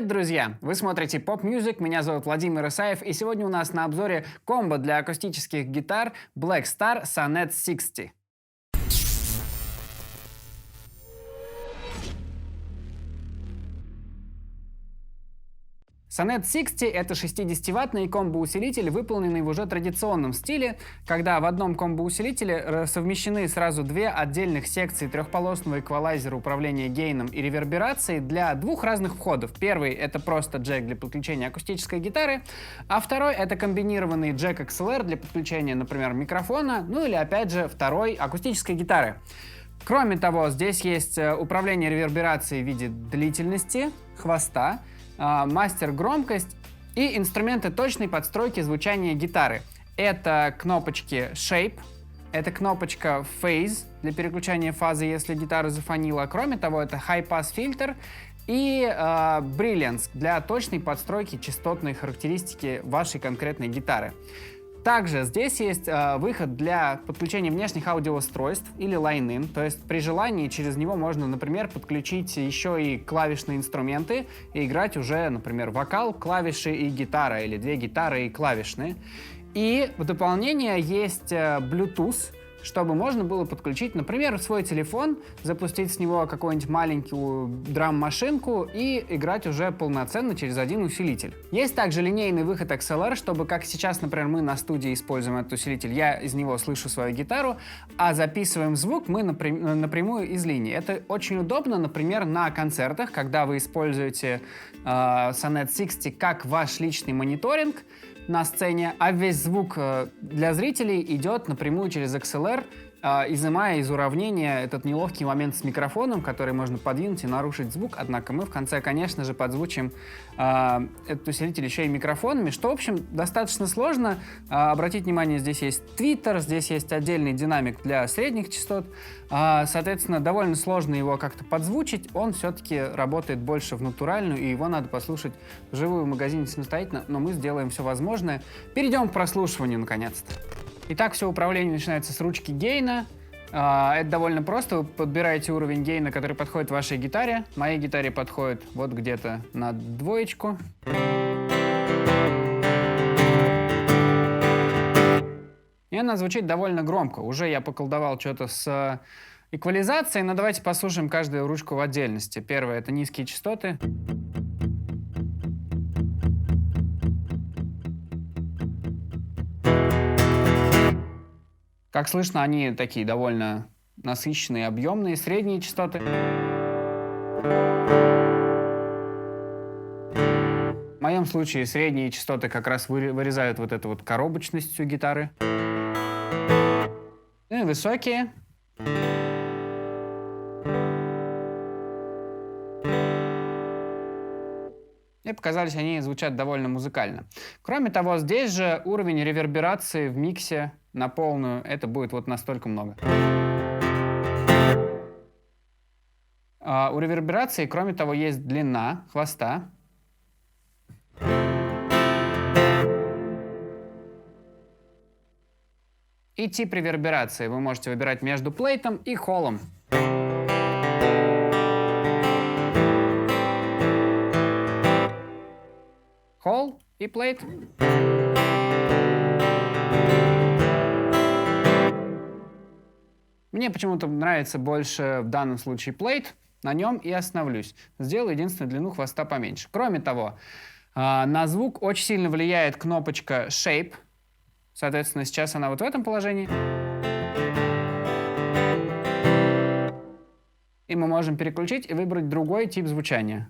Привет, друзья! Вы смотрите Pop Music, меня зовут Владимир Исаев, и сегодня у нас на обзоре комбо для акустических гитар Black Star Sonnet 60. Sonnet 60 — это 60-ваттный комбо-усилитель, выполненный в уже традиционном стиле, когда в одном комбо-усилителе совмещены сразу две отдельных секции трехполосного эквалайзера управления гейном и реверберацией для двух разных входов. Первый — это просто джек для подключения акустической гитары, а второй — это комбинированный джек XLR для подключения, например, микрофона, ну или, опять же, второй — акустической гитары. Кроме того, здесь есть управление реверберацией в виде длительности, хвоста, мастер-громкость и инструменты точной подстройки звучания гитары. Это кнопочки Shape, это кнопочка Phase для переключения фазы, если гитара зафонила. Кроме того, это High Pass фильтр и Brilliance для точной подстройки частотной характеристики вашей конкретной гитары. Также здесь есть выход для подключения внешних аудиоустройств или line-in, то есть при желании через него можно, например, подключить еще и клавишные инструменты и играть уже, например, вокал, клавиши и гитара, или две гитары и клавишные. И в дополнение есть Bluetooth, чтобы можно было подключить, например, свой телефон, запустить с него какую-нибудь маленькую драм-машинку и играть уже полноценно через один усилитель. Есть также линейный выход XLR, чтобы, как сейчас, например, мы на студии используем этот усилитель, я из него слышу свою гитару, а записываем звук мы напрямую из линии. Это очень удобно, например, на концертах, когда вы используете Sonnet 60 как ваш личный мониторинг на сцене, а весь звук для зрителей идет напрямую через XLR, изымая из уравнения этот неловкий момент с микрофоном, который можно подвинуть и нарушить звук. Однако мы в конце, конечно же, подзвучим этот усилитель еще и микрофонами, что, в общем, достаточно сложно. Обратите внимание, здесь есть твиттер, здесь есть отдельный динамик для средних частот. Соответственно, довольно сложно его как-то подзвучить. Он все-таки работает больше в натуральную, и его надо послушать вживую в магазине самостоятельно, но мы сделаем все возможное. Перейдем к прослушиванию, наконец-то. Итак, все управление начинается с ручки гейна. Это довольно просто. Вы подбираете уровень гейна, который подходит вашей гитаре. Моей гитаре подходит вот где-то на двоечку. И она звучит довольно громко. Уже я поколдовал что-то с эквализацией, но давайте послушаем каждую ручку в отдельности. Первое — это низкие частоты. Как слышно, они такие довольно насыщенные, объемные. Средние частоты. В моем случае средние частоты как раз вырезают вот эту вот коробочность у гитары. Ну и высокие. И показались они звучат довольно музыкально. Кроме того, здесь же уровень реверберации в миксе на полную, это будет вот настолько много. У реверберации, кроме того, есть длина хвоста. И тип реверберации вы можете выбирать между плейтом и холлом. Холл и плейт. Мне почему-то нравится больше в данном случае плейт, на нем и остановлюсь. Сделаю единственную длину хвоста поменьше. Кроме того, на звук очень сильно влияет кнопочка Shape. Соответственно, сейчас она вот в этом положении. И мы можем переключить и выбрать другой тип звучания.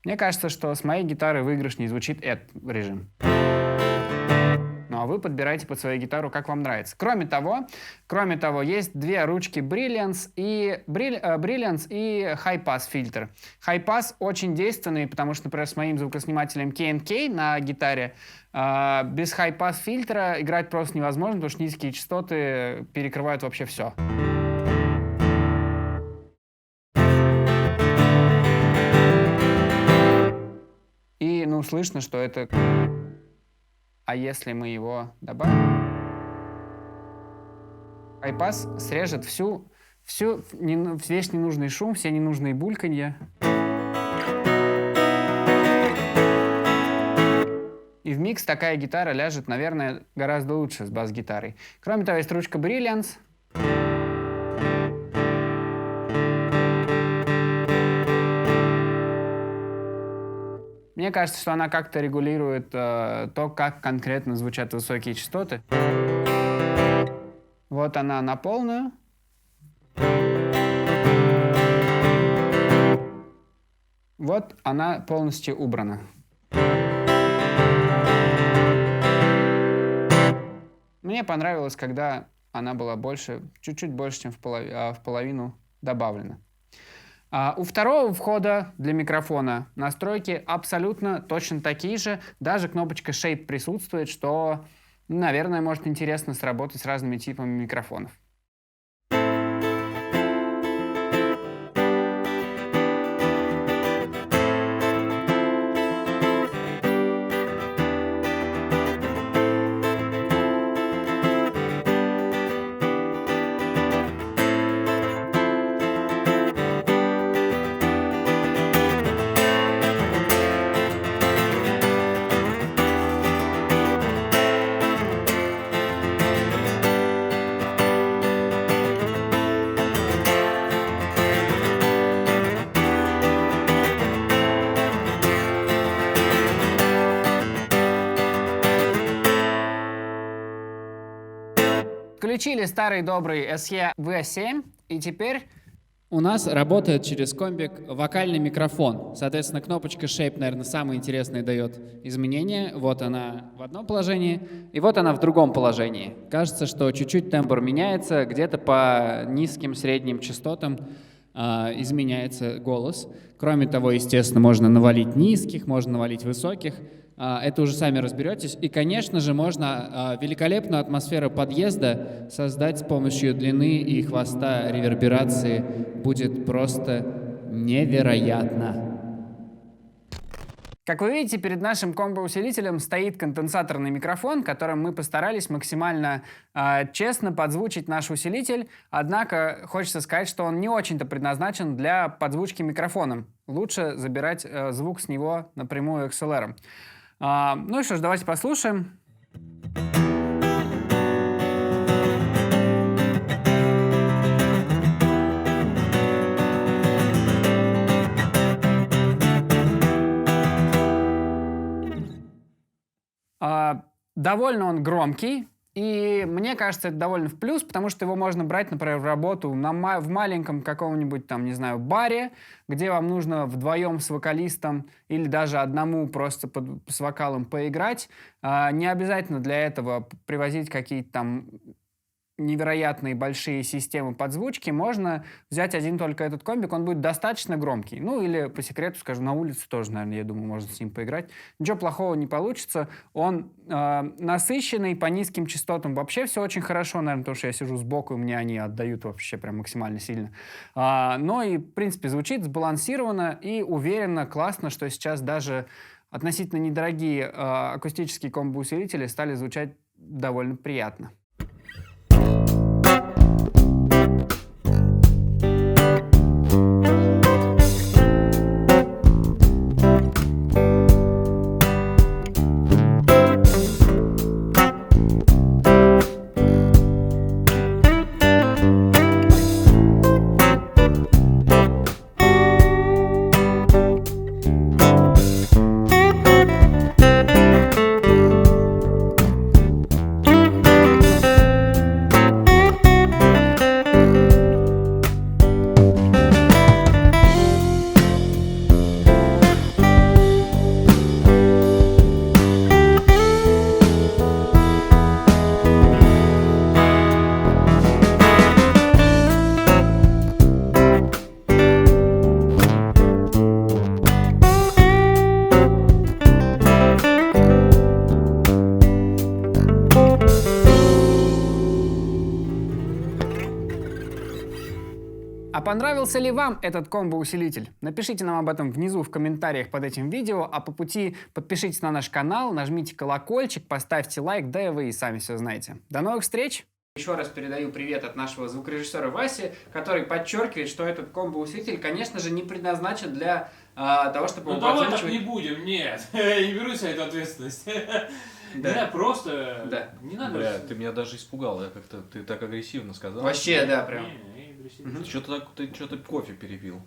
Мне кажется, что с моей гитарой выигрышней звучит этот режим. Ну а вы подбирайте под свою гитару, как вам нравится. Кроме того, есть две ручки Brilliance и High Pass фильтр. High Pass очень действенный, потому что, например, с моим звукоснимателем K&K на гитаре без High Pass фильтра играть просто невозможно, потому что низкие частоты перекрывают вообще все. И, ну, слышно, что это... А если мы его добавим? High Pass срежет всю весь ненужный шум, все ненужные бульканья. И в микс такая гитара ляжет, наверное, гораздо лучше с бас-гитарой. Кроме того, есть ручка Brilliance. Мне кажется, что она как-то регулирует то, как конкретно звучат высокие частоты. Вот она на полную. Вот она полностью убрана. Мне понравилось, когда она была больше, чуть-чуть больше, чем в половину добавлена. У второго входа для микрофона настройки абсолютно точно такие же. Даже кнопочка Shape присутствует, что, наверное, может интересно сработать с разными типами микрофонов. Включили старый добрый SE V7, и теперь у нас работает через комбик вокальный микрофон. Соответственно, кнопочка Shape, наверное, самое интересное дает изменения. Вот она в одном положении, и вот она в другом положении. Кажется, что чуть-чуть тембр меняется, где-то по низким, средним частотам изменяется голос. Кроме того, естественно, можно навалить низких, можно навалить высоких. Это уже сами разберетесь. И, конечно же, можно великолепную атмосферу подъезда создать с помощью длины и хвоста реверберации. Будет просто невероятно. Как вы видите, перед нашим комбо-усилителем стоит конденсаторный микрофон, которым мы постарались максимально честно подзвучить наш усилитель. Однако хочется сказать, что он не очень-то предназначен для подзвучки микрофоном. Лучше забирать звук с него напрямую XLR. Ну и что ж, давайте послушаем. Довольно он громкий, и мне кажется, это довольно в плюс, потому что его можно брать, например, в работу в маленьком каком-нибудь там, не знаю, баре, где вам нужно вдвоем с вокалистом или даже одному просто с вокалом поиграть. Не обязательно для этого привозить какие-то там невероятные большие системы подзвучки. Можно взять один только этот комбик, он будет достаточно громкий. Ну или, по секрету скажу, на улице тоже, наверное, я думаю, можно с ним поиграть. Ничего плохого не получится. Он насыщенный, по низким частотам вообще все очень хорошо, наверное, потому что я сижу сбоку, и мне они отдают вообще прям максимально сильно. Но и, в принципе, звучит сбалансированно и уверенно, классно, что сейчас даже относительно недорогие акустические комбо-усилители стали звучать довольно приятно. А понравился ли вам этот комбо-усилитель? Напишите нам об этом внизу в комментариях под этим видео, а по пути подпишитесь на наш канал, нажмите колокольчик, поставьте лайк, да и вы и сами все знаете. До новых встреч! Еще раз передаю привет от нашего звукорежиссера Васи, который подчеркивает, что этот комбо-усилитель, конечно же, не предназначен для того, чтобы... Ну давай так не будем, нет. Я не беру себе эту ответственность. Да, просто... Да. Не надо... Бля, ты меня даже испугал, я как-то, ты так агрессивно сказал. Вообще, да, прям. Ты что-то кофе перепил.